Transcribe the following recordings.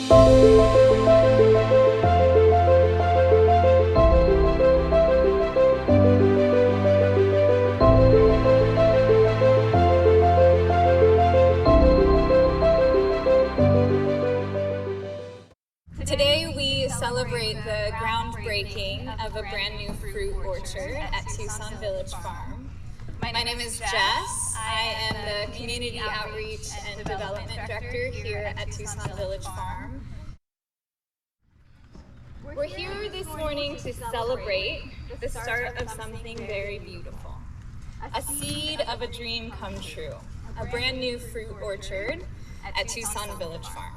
Today we celebrate the groundbreaking of a brand new fruit orchard at Tucson Village Farm. My name is Jess. I am the Community Outreach and Development Director here at Tucson Village Farm. We're here this morning to celebrate the start of something very beautiful. A seed of a dream come true. A brand new fruit orchard at Tucson Village Farm.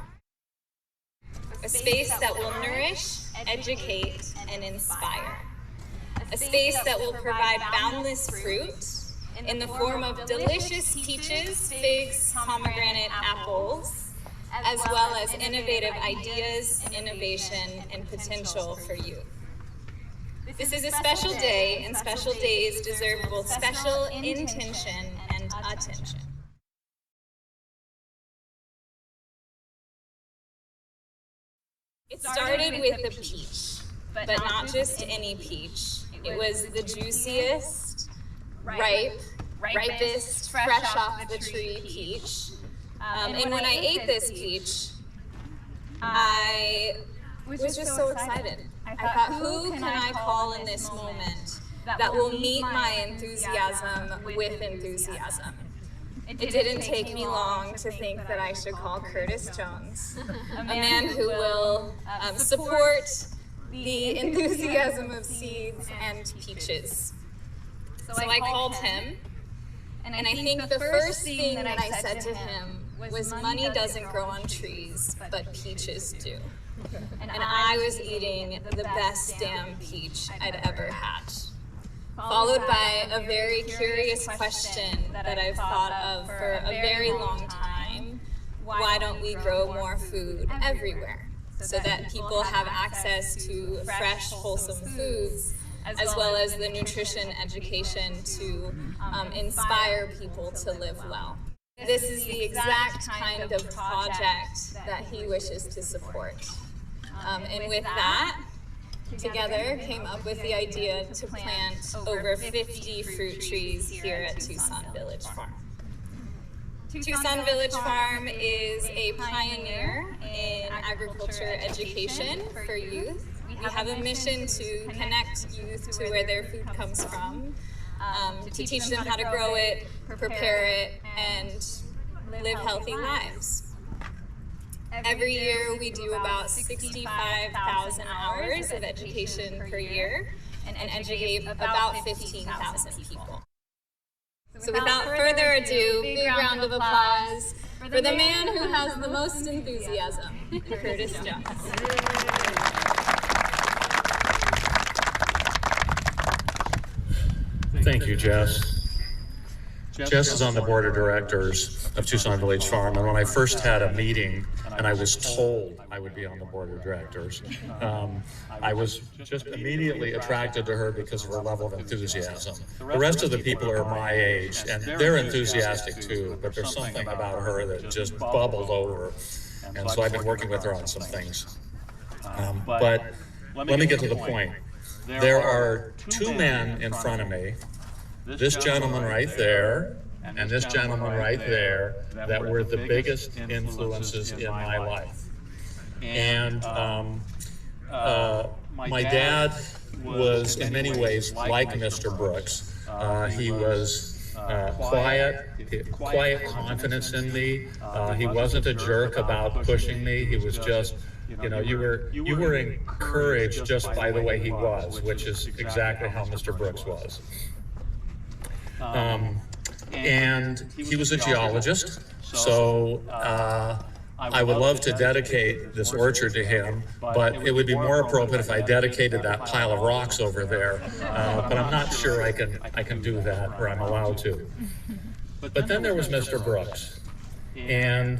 A space that will nourish, educate, and inspire. A space that will provide boundless fruit in the form of delicious peaches, figs, pomegranate, apples, as well as innovative ideas, innovation, and potential for you. This is a special day, and special days deserve both special intention and attention. It started with a peach, but not just any peach. It was the juiciest, ripest, fresh off the tree peach. And when I ate this peach, I was just so excited. I thought, who can I call in this moment that will meet my enthusiasm with enthusiasm? It didn't take me long to think that I should call Curtis Jones, a man who will support the enthusiasm of seeds and peaches. So I called him, and I think the first thing that I said to him was, money doesn't grow on trees, but peaches do. And I was eating the best damn peach I'd ever had. Followed by a very curious question that I've thought of for a very long time. Why don't we grow more food everywhere so that people have access to fresh, wholesome foods, as well as the nutrition education to inspire people to live well? This is the exact kind of project that he wishes to support. And with that, together came up with the idea to plant over 50 fruit trees here at Tucson Village Farm. Tucson Village Farm is a pioneer in agriculture education for youth. We have a mission to connect youth to where their food comes from, to teach them how to grow it, prepare it, and live healthy lives. Every year we do about 65,000 hours of education per year and educate about 15,000 people. So without further ado, big round of applause for the man who has the most enthusiasm, Curtis Jones. Thank you, Jess. Jess is on the board of directors of Tucson Village Farm, and when I first had a meeting and I was told I would be on the board of directors, I was just immediately attracted to her because of her level of enthusiasm. The rest of the people are my age, and they're enthusiastic too, but there's something about her that just bubbled over, and so I've been working with her on some things. But let me get to the point. There are two men in front of me, this gentleman right there, and this gentleman right there, that were the biggest influences in my life. And my dad was in many ways like Mr. Brooks. He was quiet confidence in me. He wasn't a jerk about pushing me. He was just, you know, you were encouraged just by the way he was, which is exactly how Mr. Brooks was. And he was a geologist, so I would love to dedicate this orchard to him, but it would be more appropriate if I dedicated that pile of rocks over there, but I'm not sure I can do that, or I'm allowed to. But then there was Mr. Brooks, and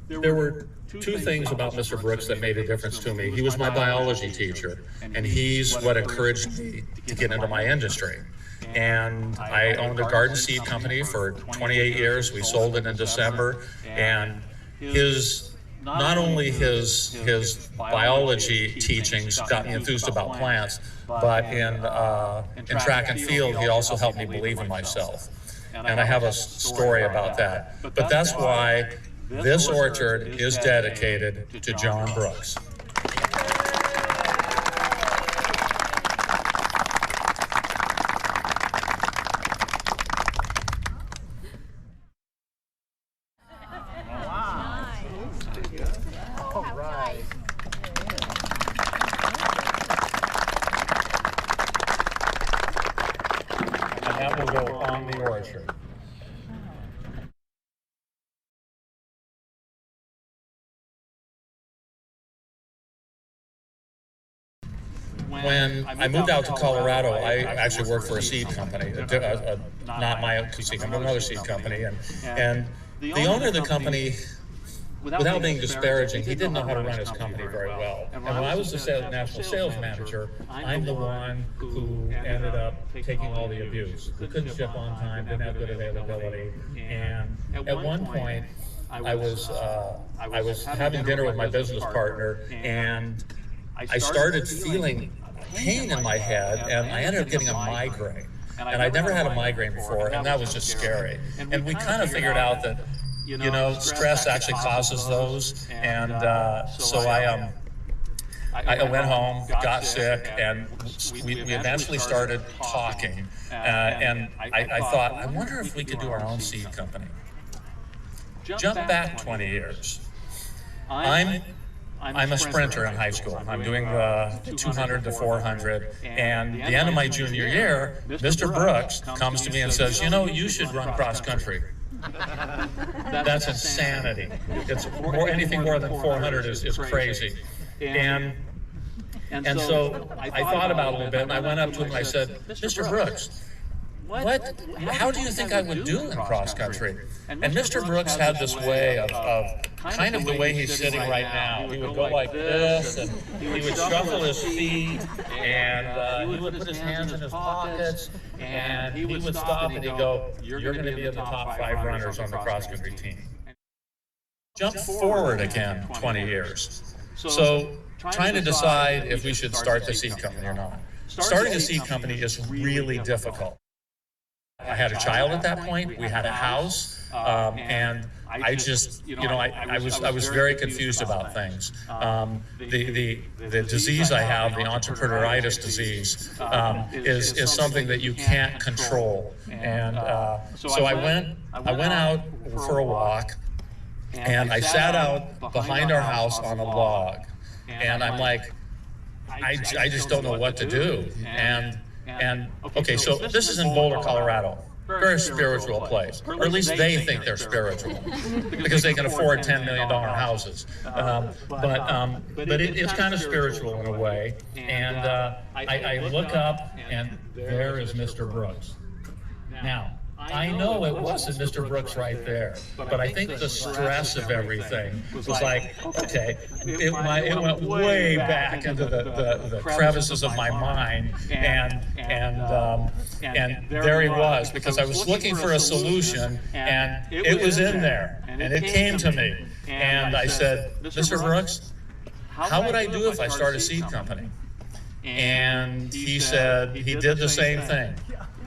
there were two things about Mr. Brooks that made a difference to me. He was my biology teacher, and he's what encouraged me to get into my industry. And I owned a garden seed company for 28 years. We sold it in December, and his not only his biology teachings got me enthused about plants, but in track and field, he also helped me believe in myself. And I have a story about that. But that's why this orchard is dedicated to John Brooks. That will go on the orchard. When I moved out to Colorado, I actually worked for a seed company, not my own seed company, another seed company, and the owner of the company, without being disparaging, he didn't know how to run his company very well. And when I was the national sales manager, I'm the one who ended up taking all the abuse. We couldn't ship on time, didn't have good availability, and at one point, I was having dinner with my business partner, and I started feeling pain in my head, and I ended up getting a migraine. And I'd never had a migraine before, and that was just scary. And we kind of figured out that, you know, stress actually causes those, and so I went home, got sick, and we eventually started talking, and I thought, I wonder if we could do our own seed company. Jump back 20 years. I'm a sprinter in high school. I'm doing 200 to 400, and the end of my junior year, Mr. Brooks comes to me and says, you know, you should run cross country. That's insanity. It's anything more than 400 is crazy. And so I thought about it a little bit, and I went up to him and I said, Mr. Brooks, how do you think I would do in cross country? And Mr. Brooks had this way of kind of the way he's sitting right now. He would go like this, and he would shuffle his feet, and he would put his hands in his pockets, and he would stop and he'd go, you're going to be in the top 5 runners on the cross country team. Jump forward again 20 years. So trying to decide if we should start the seed company or not. Starting a seed company is really difficult. I had a child at that point. We had a house, and I just, you know, I was very confused about things. The disease I have, the entrepreneuritis disease, is something that you can't control. And so I went out for a walk, and I sat out behind our house on a log, and I'm like, I just don't know what to do. And okay, so this is in Boulder, Colorado. Very spiritual place, or at least they think they're spiritual, because they can afford $10 million houses. But it's kind of spiritual in a way. And I look up, and there is Mr. Brooks. Now, I know it wasn't Mr. Brooks right there, but I think the stress of everything was like, okay, it went way back into the crevices of my mind, and there he was, because I was looking for a solution, and it was in there, and it came to me, and I said, Mr. Brooks, how would I do if I start a seed company? And he said he did the same thing.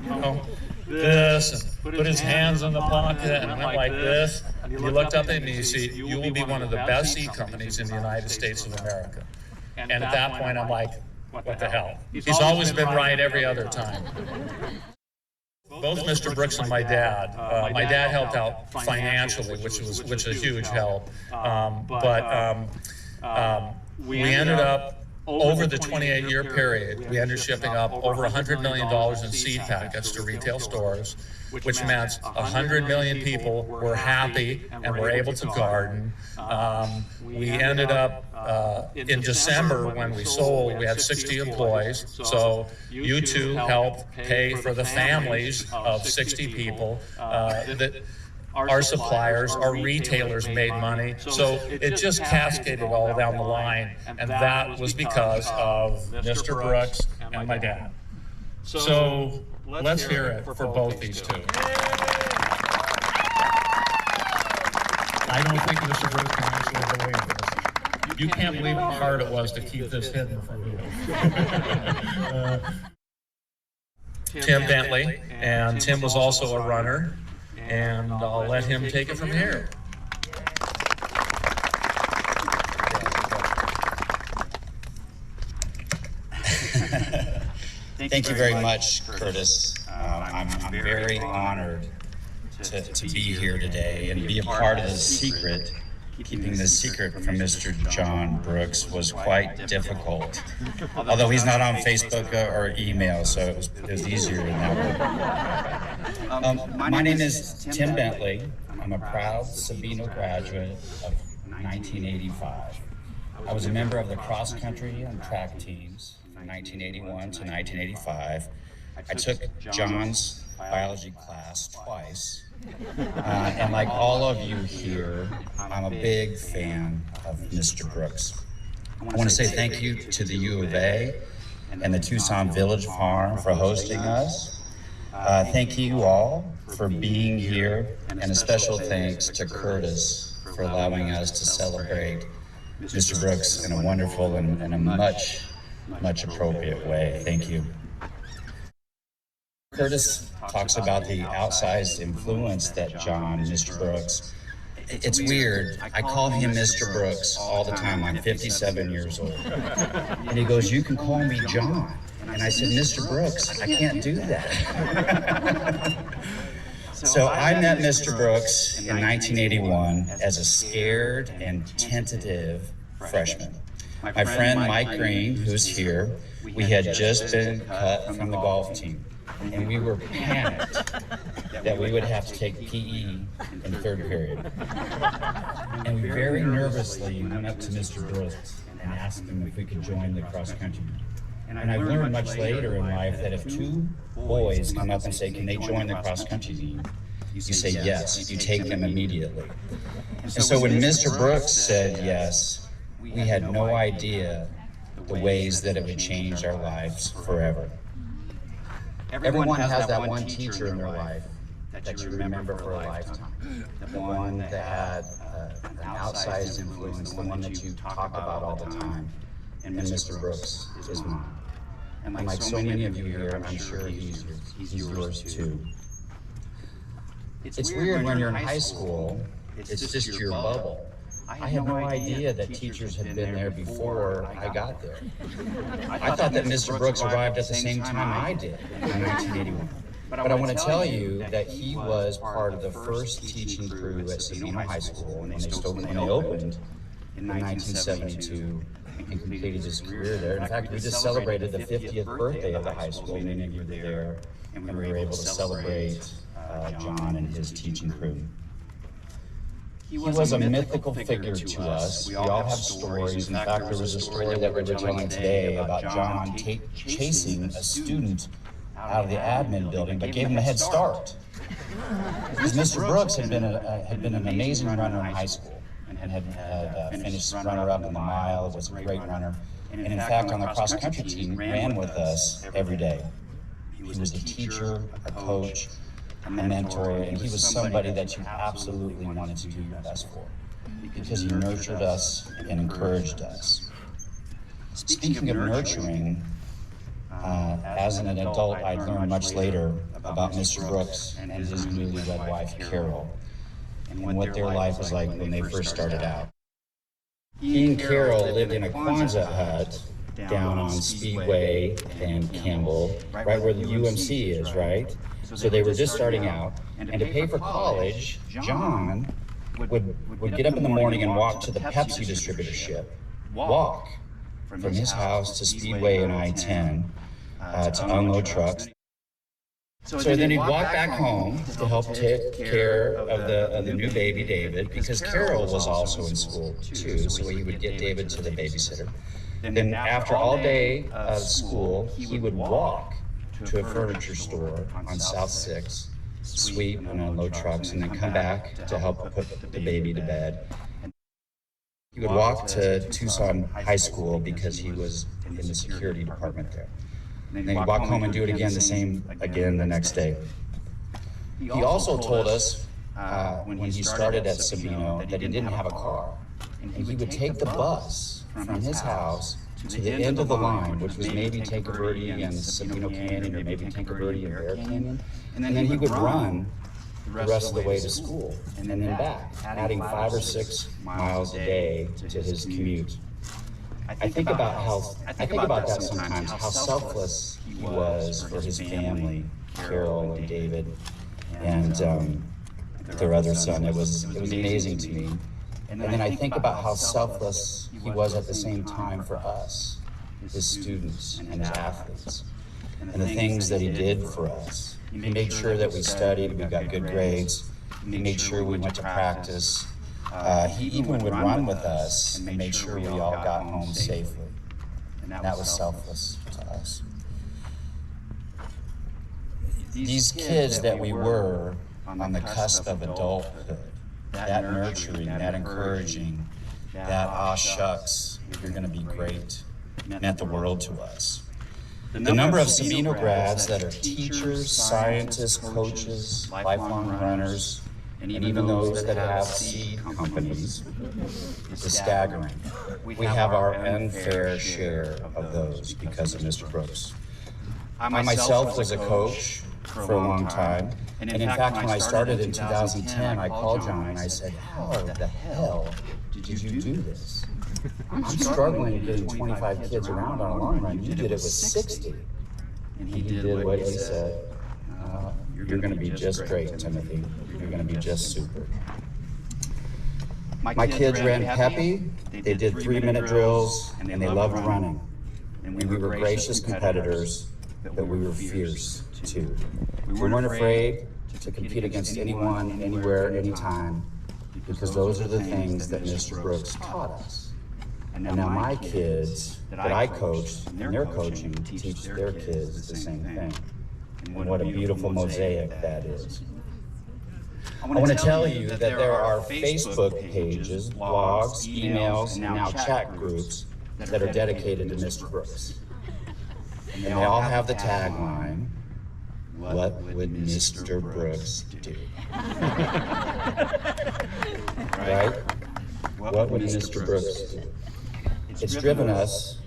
You know, this, and put his hands in the pocket, and went like this. He looked up at me and he said, you will be one of the best seed companies in the United States of America. And at that point, I'm like, what the hell? He's always been right every other time. Both Mr. Brooks and my dad helped out financially, which is a huge help. We ended up, over the 28-year period, we ended up shipping up over $100 million in seed packets to retail stores, which meant 100 million people were happy and were able to garden. We ended up, in December when we sold, we had 60 employees, so you two helped pay for the families of 60 people. Our suppliers, our retailers made money, so it just cascaded all down the line, and that was because of Mr. Brooks and my dad. So let's hear it for both these two. I don't think Mr. Brooks can answer You can't believe how hard it was to keep this hidden from you. Tim Bentley, and Tim was also a runner, and I'll let him take it from here. Thank you very much, Curtis. I'm very honored to be here today and be a part of the secret. Keeping the secret from Mr. John Brooks was quite difficult, although he's not on Facebook or email, so it was easier in that way. My name is Tim Bentley. I'm a proud Sabino graduate of 1985. I was a member of the cross-country and track teams from 1981 to 1985. I took John's biology class twice. And like all of you here, I'm a big fan of Mr. Brooks. I want to say thank you to the U of A and the Tucson Village Farm for hosting us. Thank you all for being here, and a special thanks to Curtis for allowing us to celebrate Mr. Brooks in a wonderful and a much appropriate way. Thank you. Curtis talks about the outsized influence that John, Mr. Brooks. It's weird. I call him Mr. Brooks all the time. I'm 57 years old. And he goes, "You can call me John." And I said, "Mr. Brooks, I can't do that." So I met Mr. Brooks in 1981 as a scared and tentative freshman. My friend Mike Green, who's here, we had just been cut from the golf team. And we were panicked that we would have to take PE in third period. And we very nervously went up to Mr. Brooks and asked him if we could join the cross country. And I've learned much later in life that if two boys come up and say, "Can they join the cross country team?" you say yes, you take them immediately. And so when Mr. Brooks said yes, we had no idea the ways that it would change our lives forever. Everyone has that one teacher in their life that you remember for a lifetime. The one that had an outsized influence, the one that you talk about all the time. And Mr. Brooks is mine. And like so many of you here, I'm sure he's yours too. It's weird when you're in high school, it's just your bubble. I had no idea that teachers had been there before I got there. I thought that Mr. Brooks arrived at the same time I did in 1981. But I want to tell you that he was part of the first teaching crew at Sabino High School when they opened in 1972 and completed his career there. In fact, we just celebrated the 50th birthday of the high school. Many of you were there, and we were able to celebrate John and his teaching crew. He was a mythical figure to us. We all have stories. In fact, there was a story that we were telling today about John chasing a student out of the admin building, but gave him a head start. Because Mr. Brooks had been an amazing runner in high school and had finished runner-up in the mile, was a great runner, and in fact on the cross-country team ran with us every day. He was a teacher, a coach, a mentor, and he was somebody that you absolutely wanted to do your best for because he nurtured us and encouraged us. Speaking of nurturing, as an adult, I learned much later about Mr. Brooks and his newlywed wife, Carol, and what their life was like when they first started out. He and Carol lived in a Kwanzaa hut down on Speedway and Campbell, right where the UMC is, right? So they were just starting out, and to pay for college, John would get up in the morning and walk to the Pepsi distributorship, walk from his house to Speedway and I-10 to unload trucks. So then he'd walk back home to help take care of the new baby, David, because Carol was also in school too, so he would get David to the babysitter. Then after all day of school, he would walk to a furniture store on South 6, sweep and unload trucks, and then come back to help put the baby to bed. He would walk to Tucson High School because he was in the security department there. And then he'd walk home and do it again, the same again the next day. He also told us when he started at Sabino that he didn't have a car. and he would take the bus from his house to the end of the line, which was maybe Take a Birdie and Sabino Canyon, or maybe Take a Birdie and Bear Canyon, and then he would run the rest of the way to school and then back, adding 5 or 6 miles a day to his commute. I think about that sometimes, how selfless he was for his family, Carol and David, and their other son. It was amazing to me. And then I think about how selfless he was at the same time for us, his students and his athletes, and the things that he did for us. He made sure that we studied, we got good grades. He made sure we went to practice. He even would run with us and made sure we all got home safely. And that was selfless to us. These kids that we were on the cusp of adulthood, that nurturing, that encouraging, that aw shucks, you're gonna be great, meant the world to us. The number of Sabino grads that are teachers, scientists, coaches, lifelong runners, and even those that have seed companies is staggering. We have our unfair share of those because of Mr. Brooks. I myself was a coach for a long time, and in fact, when I started in 2010, I called John and I said, how the hell did you do this? I'm struggling getting 25 kids around on a long run. You did it with 60. And he did what he said. You're going to be just great, Timothy. You're going to be just super. My kids ran peppy. They did 3-minute drills, and they loved running. And we were gracious competitors, but we were fierce, too. We weren't afraid to compete against anyone, anywhere, anytime, because those are the things that Mr. Brooks taught us. And now my kids that I coached and they're coaching teach their kids the same thing. And what a beautiful mosaic that is. I want to tell you that there are Facebook pages, blogs, emails, and now chat groups that are dedicated to Mr. Brooks. And they all have the tagline, "What would Mr. Brooks do?" Right? What would Mr. Brooks do? It's driven us,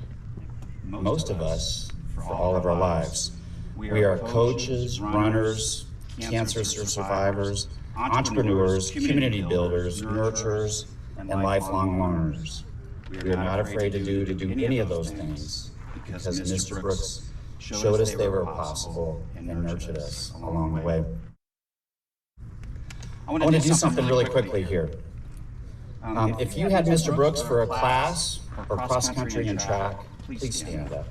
most of us, for all of our lives. We are coaches, runners, cancer survivors, entrepreneurs, community builders, nurturers, and lifelong learners. We are not afraid to do any of those things because Mr. Brooks showed us they were possible and nurtured us along the way. I want to do something really quickly here. If you had Mr. Brooks for a class or cross country and track, please stand up.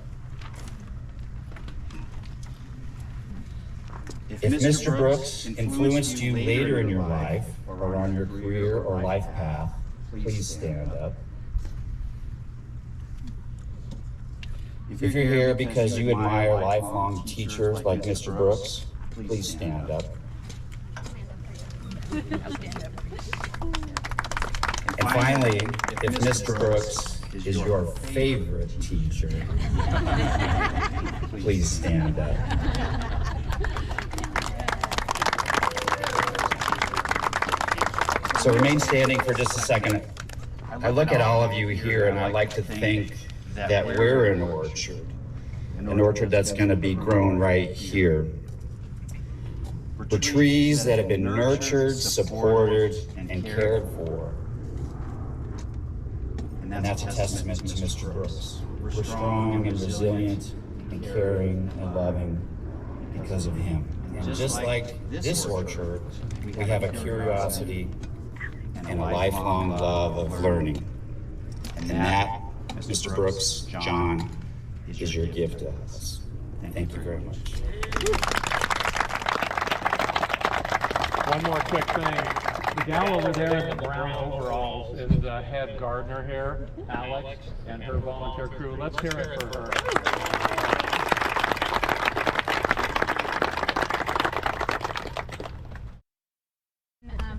If Mr. Brooks influenced you later in your life or on your career or life path, please stand up. If you're here because you admire lifelong teachers like Mr. Brooks, please stand up. And finally, if Mr. Brooks is your favorite teacher, please stand up. So remain standing for just a second. I look at all of you here and I like to think that we're an orchard that's going to be grown right here. We're trees that have been nurtured, supported, and cared for. And that's a testament to Mr. Brooks. We're strong and resilient and caring and loving because of him. And just like this orchard, we have a curiosity and a lifelong love of learning. And that, Mr. Brooks, John, is your gift to us. Thank you very much. One more quick thing. The gal over there in the brown overalls is the head gardener here, Alex, and her volunteer crew. Let's hear it for her.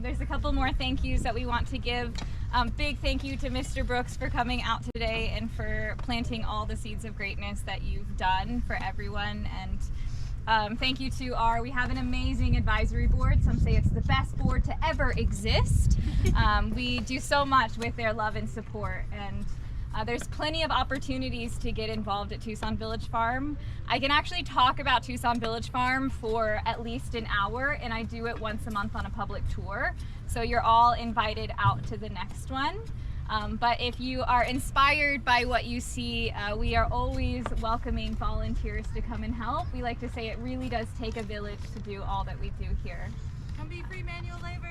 There's a couple more thank yous that we want to give. Big thank you to Mr. Brooks for coming out today and for planting all the seeds of greatness that you've done for everyone. And Thank you to we have an amazing advisory board. Some say it's the best board to ever exist. We do so much with their love and support, and there's plenty of opportunities to get involved at Tucson Village Farm. I can actually talk about Tucson Village Farm for at least an hour, and I do it once a month on a public tour. So you're all invited out to the next one. But if you are inspired by what you see, we are always welcoming volunteers to come and help. We like to say it really does take a village to do all that we do here. Come be free manual labor.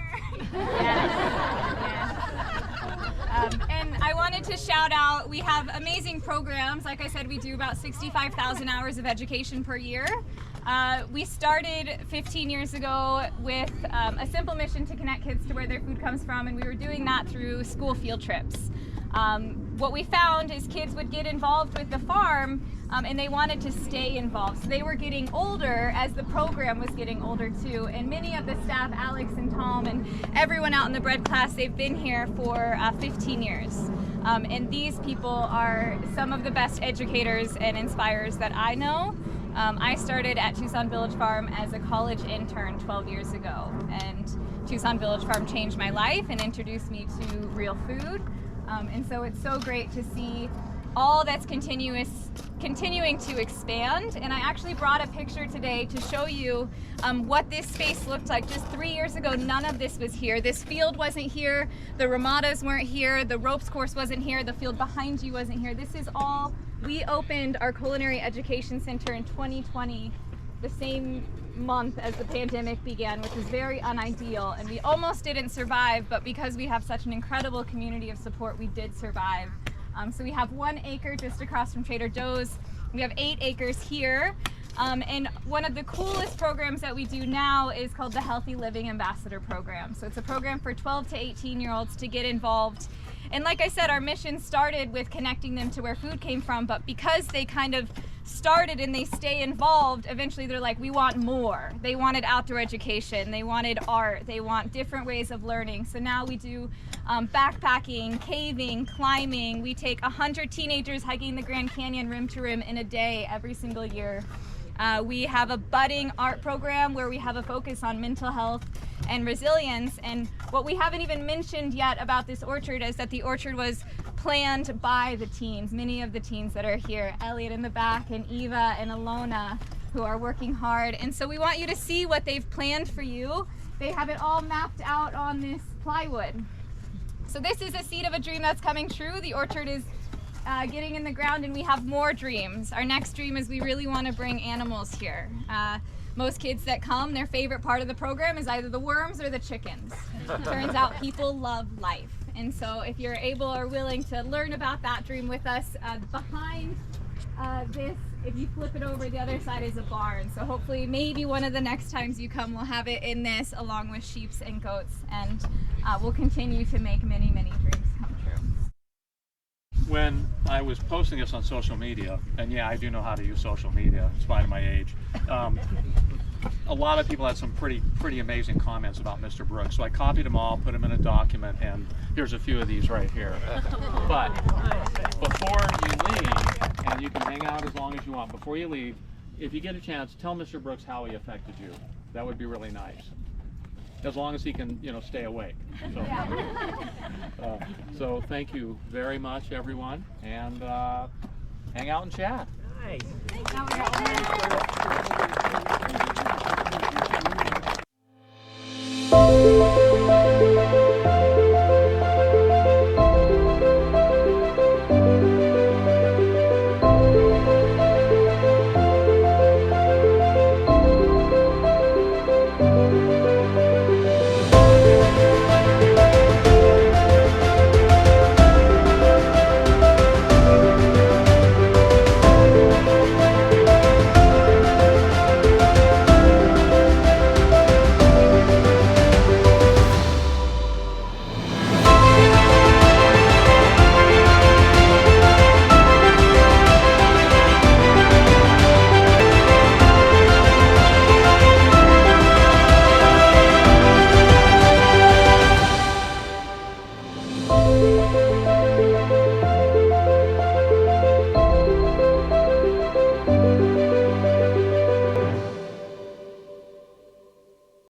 Yes. And I wanted to shout out, we have amazing programs. Like I said, we do about 65,000 hours of education per year. We started 15 years ago with a simple mission to connect kids to where their food comes from, and we were doing that through school field trips. What we found is kids would get involved with the farm and they wanted to stay involved. So they were getting older as the program was getting older too. And many of the staff, Alex and Tom and everyone out in the bread class, they've been here for 15 years. And these people are some of the best educators and inspirers that I know. I started at Tucson Village Farm as a college intern 12 years ago, and Tucson Village Farm changed my life and introduced me to real food. And so it's so great to see all that's continuing to expand. And I actually brought a picture today to show you what this space looked like. Just 3 years ago, none of this was here. This field wasn't here, the ramadas weren't here, the ropes course wasn't here, the field behind you wasn't here. This is all, we opened our Culinary Education Center in 2020, the same month as the pandemic began, which was very unideal, and we almost didn't survive, but because we have such an incredible community of support, we did survive. So we have 1 acre just across from Trader Joe's. We have 8 acres here. And one of the coolest programs that we do now is called the Healthy Living Ambassador Program. So it's a program for 12 to 18-year-olds to get involved. And like I said, our mission started with connecting them to where food came from, but because they kind of started and they stay involved, eventually they're like, we want more. They wanted outdoor education, they wanted art, they want different ways of learning. So now we do backpacking, caving, climbing. We take 100 teenagers hiking the Grand Canyon rim to rim in a day every single year. We have a budding art program where we have a focus on mental health and resilience. And what we haven't even mentioned yet about this orchard is that the orchard was planned by the teens, many of the teens that are here, Elliot in the back and Eva and Alona, who are working hard. And so we want you to see what they've planned for you. They have it all mapped out on this plywood. So this is a seed of a dream that's coming true. The orchard is getting in the ground, and we have more dreams. Our next dream is we really want to bring animals here. Most kids that come, their favorite part of the program is either the worms or the chickens. Turns out people love life. And so if you're able or willing to learn about that dream with us, behind this, if you flip it over, the other side is a barn. So hopefully maybe one of the next times you come, we'll have it in this along with sheep and goats, and we'll continue to make many, many dreams come true. When I was posting this on social media, and yeah, I do know how to use social media in spite of my age, a lot of people had some pretty amazing comments about Mr. Brooks. So I copied them all, put them in a document, and here's a few of these right here. But before you leave, and you can hang out as long as you want, before you leave, if you get a chance, tell Mr. Brooks how he affected you. That would be really nice. As long as he can, stay awake. So thank you very much, everyone, and hang out and chat. Nice. Now we got one.